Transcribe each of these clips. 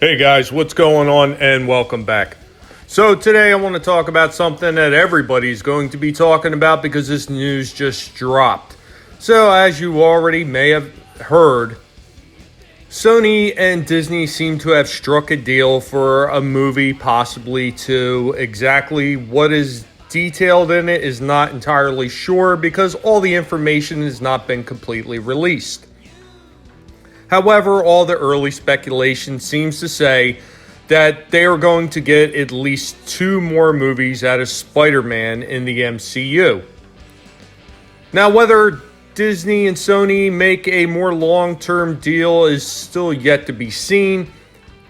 Hey guys, what's going on and welcome back. So today I want to talk about something that everybody's going to be talking about because this news just dropped. So as you already may have heard, Sony and Disney seem to have struck a deal for a movie, possibly two. Exactly what is detailed in it is not entirely sure because all the information has not been completely released. However, all the early speculation seems to say that they are going to get at least two more movies out of Spiderman in the MCU. Now, whether Disney and Sony make a more long-term deal is still yet to be seen,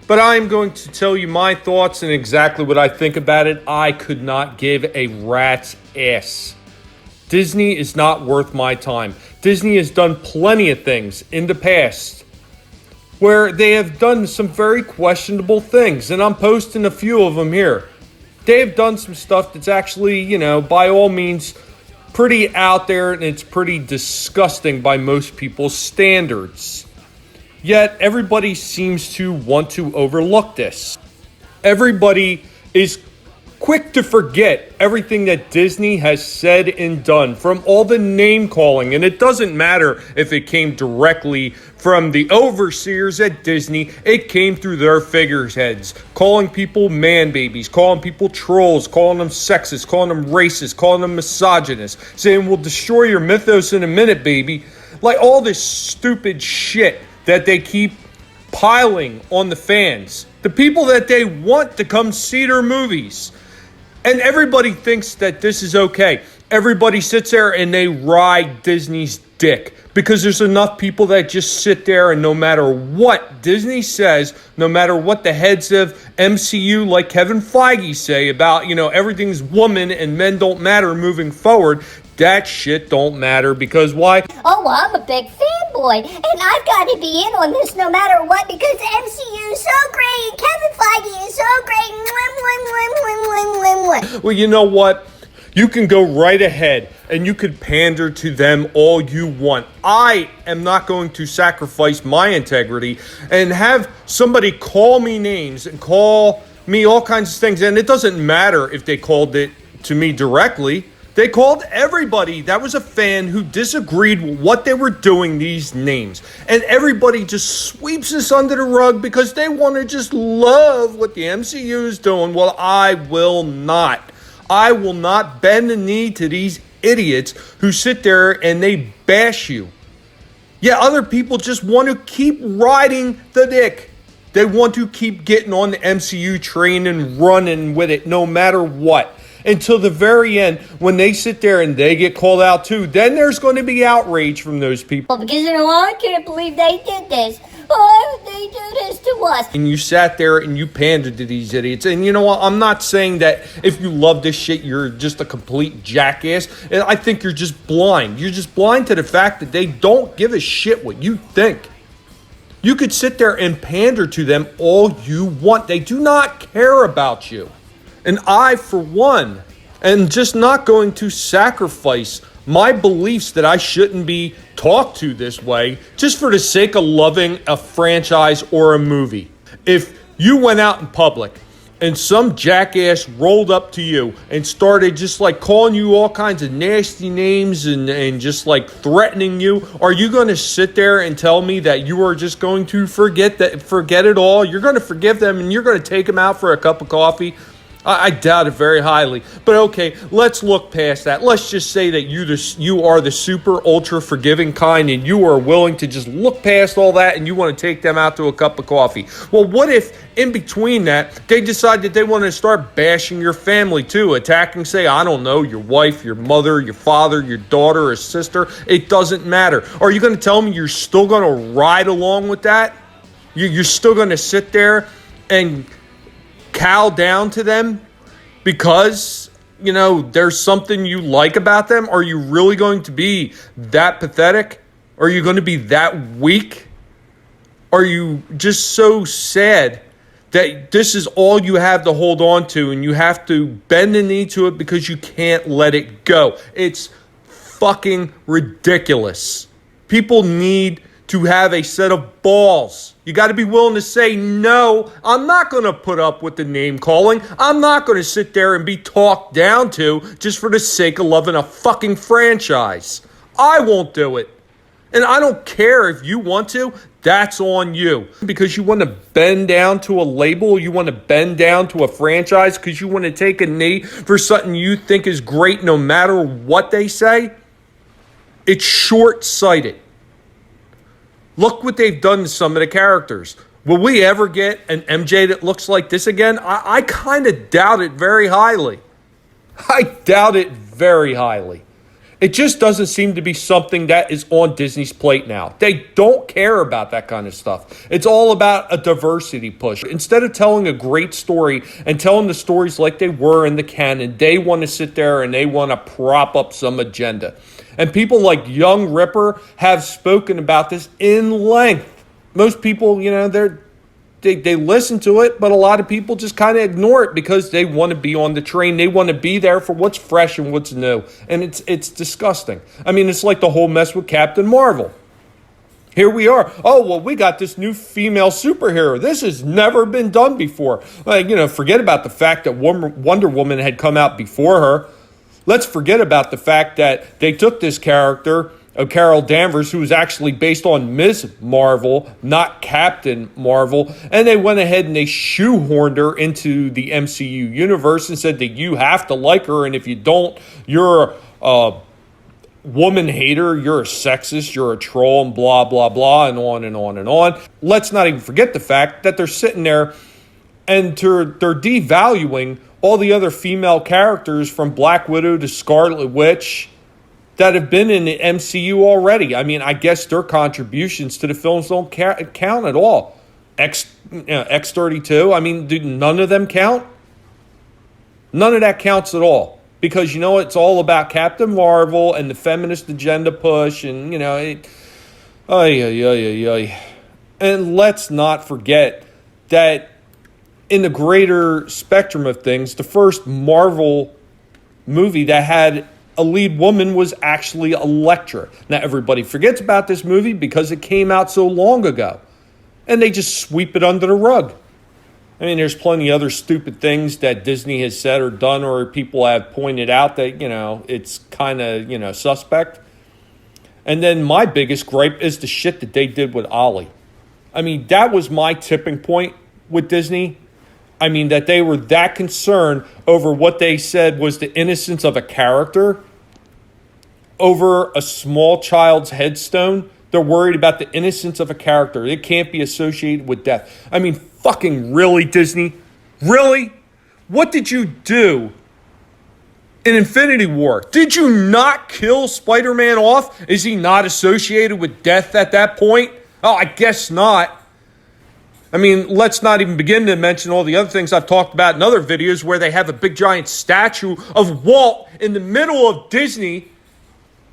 but I'm going to tell you my thoughts and exactly what I think about it. I could not give a rat's ass. Disney is not worth my time. Disney has done plenty of things in the past where they have done some very questionable things, and I'm posting a few of them here. They've done some stuff that's actually, by all means, pretty out there, and it's pretty disgusting by most people's standards. Yet, everybody seems to want to overlook this. Everybody is quick to forget everything that Disney has said and done, from all the name calling, and it doesn't matter if it came directly from the overseers at Disney. It came through their figureheads, calling people man babies, calling people trolls, calling them sexist, calling them racist, calling them misogynist, saying we'll destroy your mythos in a minute, baby. Like all this stupid shit that they keep piling on the fans, the people that they want to come see their movies. And everybody thinks that this is okay. Everybody sits there and they ride Disney's dick because there's enough people that just sit there and no matter what Disney says, no matter what the heads of MCU like Kevin Feige say about, everything's woman and men don't matter moving forward, that shit don't matter because why? Oh, well, I'm a big fanboy, and I've got to be in on this no matter what because MCU is so great, Kevin Feige is so great. Well, you know what? You can go right ahead and you could pander to them all you want. I am not going to sacrifice my integrity and have somebody call me names and call me all kinds of things. And it doesn't matter if they called it to me directly. They called everybody that was a fan who disagreed with what they were doing these names. And everybody just sweeps this under the rug because they want to just love what the MCU is doing. Well, I will not. I will not bend the knee to these idiots who sit there and they bash you. Yeah, other people just want to keep riding the dick. They want to keep getting on the MCU train and running with it no matter what. Until the very end, when they sit there and they get called out too, then there's going to be outrage from those people. Because I can't believe they did this. Why would they do this to us? And you sat there and you pandered to these idiots. And you know what? I'm not saying that if you love this shit, you're just a complete jackass. And I think you're just blind. You're just blind to the fact that they don't give a shit what you think. You could sit there and pander to them all you want. They do not care about you. And I, for one, am just not going to sacrifice my beliefs that I shouldn't be talked to this way just for the sake of loving a franchise or a movie. If you went out in public and some jackass rolled up to you and started just like calling you all kinds of nasty names and just like threatening you, are you going to sit there and tell me that you are just going to forget it all? You're going to forgive them and you're going to take them out for a cup of coffee? I doubt it very highly. But okay, let's look past that. Let's just say that you are the super ultra forgiving kind and you are willing to just look past all that and you want to take them out to a cup of coffee. Well, what if in between that they decide that they want to start bashing your family too, attacking, say, I don't know, your wife, your mother, your father, your daughter or sister? It doesn't matter. Are you going to tell me you're still going to ride along with that? You're still going to sit there and cow down to them because, there's something you like about them? Are you really going to be that pathetic? Are you going to be that weak? Are you just so sad that this is all you have to hold on to and you have to bend the knee to it because you can't let it go? It's fucking ridiculous. People need to have a set of balls. You got to be willing to say, no, I'm not going to put up with the name calling. I'm not going to sit there and be talked down to just for the sake of loving a fucking franchise. I won't do it. And I don't care if you want to. That's on you. Because you want to bend down to a label, you want to bend down to a franchise because you want to take a knee for something you think is great no matter what they say. It's short-sighted. Look what they've done to some of the characters. Will we ever get an MJ that looks like this again? I kind of doubt it very highly. I doubt it very highly. It just doesn't seem to be something that is on Disney's plate now. They don't care about that kind of stuff. It's all about a diversity push. Instead of telling a great story and telling the stories like they were in the canon, they want to sit there and they want to prop up some agenda. And people like Young Ripper have spoken about this in length. Most people, they listen to it, but a lot of people just kind of ignore it because they want to be on the train. They want to be there for what's fresh and what's new. And it's disgusting. I mean, it's like the whole mess with Captain Marvel. Here we are. Oh, well, we got this new female superhero. This has never been done before. Forget about the fact that Wonder Woman had come out before her. Let's forget about the fact that they took this character of Carol Danvers, who was actually based on Ms. Marvel, not Captain Marvel, and they went ahead and they shoehorned her into the MCU universe and said that you have to like her, and if you don't, you're a woman hater, you're a sexist, you're a troll, and blah, blah, blah, and on and on and on. Let's not even forget the fact that they're sitting there and they're devaluing all the other female characters from Black Widow to Scarlet Witch that have been in the MCU already. I mean, I guess their contributions to the films don't count at all. X-32, I mean, do none of them count? None of that counts at all. Because, it's all about Captain Marvel and the feminist agenda push and, And let's not forget that in the greater spectrum of things, the first Marvel movie that had a lead woman was actually Elektra. Now, everybody forgets about this movie because it came out so long ago. And they just sweep it under the rug. I mean, there's plenty of other stupid things that Disney has said or done or people have pointed out that, it's kind of, suspect. And then my biggest gripe is the shit that they did with Ollie. I mean, that was my tipping point with Disney. I mean, that they were that concerned over what they said was the innocence of a character over a small child's headstone. They're worried about the innocence of a character. It can't be associated with death. I mean, fucking really, Disney? Really? What did you do in Infinity War? Did you not kill Spider-Man off? Is he not associated with death at that point? Oh, I guess not. I mean, let's not even begin to mention all the other things I've talked about in other videos where they have a big giant statue of Walt in the middle of Disney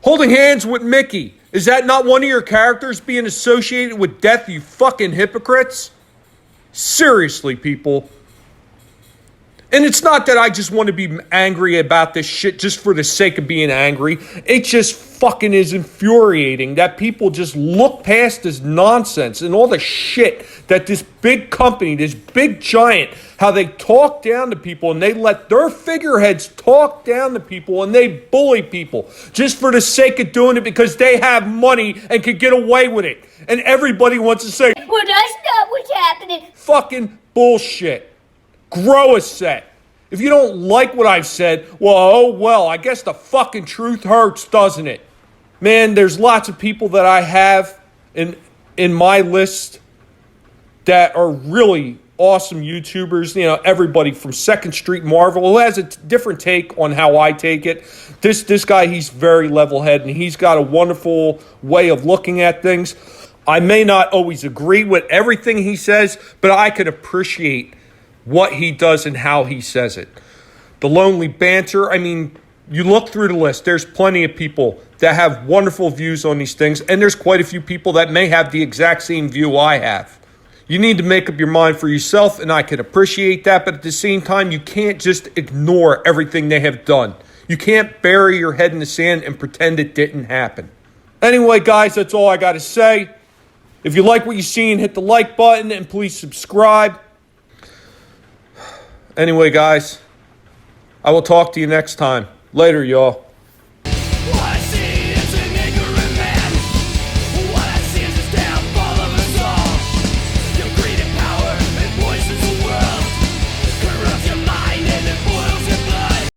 holding hands with Mickey. Is that not one of your characters being associated with death, you fucking hypocrites? Seriously, people. And it's not that I just want to be angry about this shit just for the sake of being angry. It just fucking is infuriating that people just look past this nonsense and all the shit that this big company, this big giant, how they talk down to people and they let their figureheads talk down to people and they bully people just for the sake of doing it because they have money and can get away with it. And everybody wants to say, well, that's not what's happening. Fucking bullshit. Grow a set. If you don't like what I've said, well, I guess the fucking truth hurts, doesn't it? Man, there's lots of people that I have in my list that are really awesome YouTubers. Everybody from Second Street Marvel who has a different take on how I take it. This guy, he's very level-headed and he's got a wonderful way of looking at things. I may not always agree with everything he says, but I can appreciate what he does and how he says it. The Lonely Banter, I mean, you look through the list, there's plenty of people that have wonderful views on these things, and there's quite a few people that may have the exact same view I have. You need to make up your mind for yourself, and I can appreciate that, but at the same time, you can't just ignore everything they have done. You can't bury your head in the sand and pretend it didn't happen. Anyway, guys, that's all I got to say. If you like what you've seen, hit the like button and please subscribe. Anyway, guys, I will talk to you next time. Later, y'all.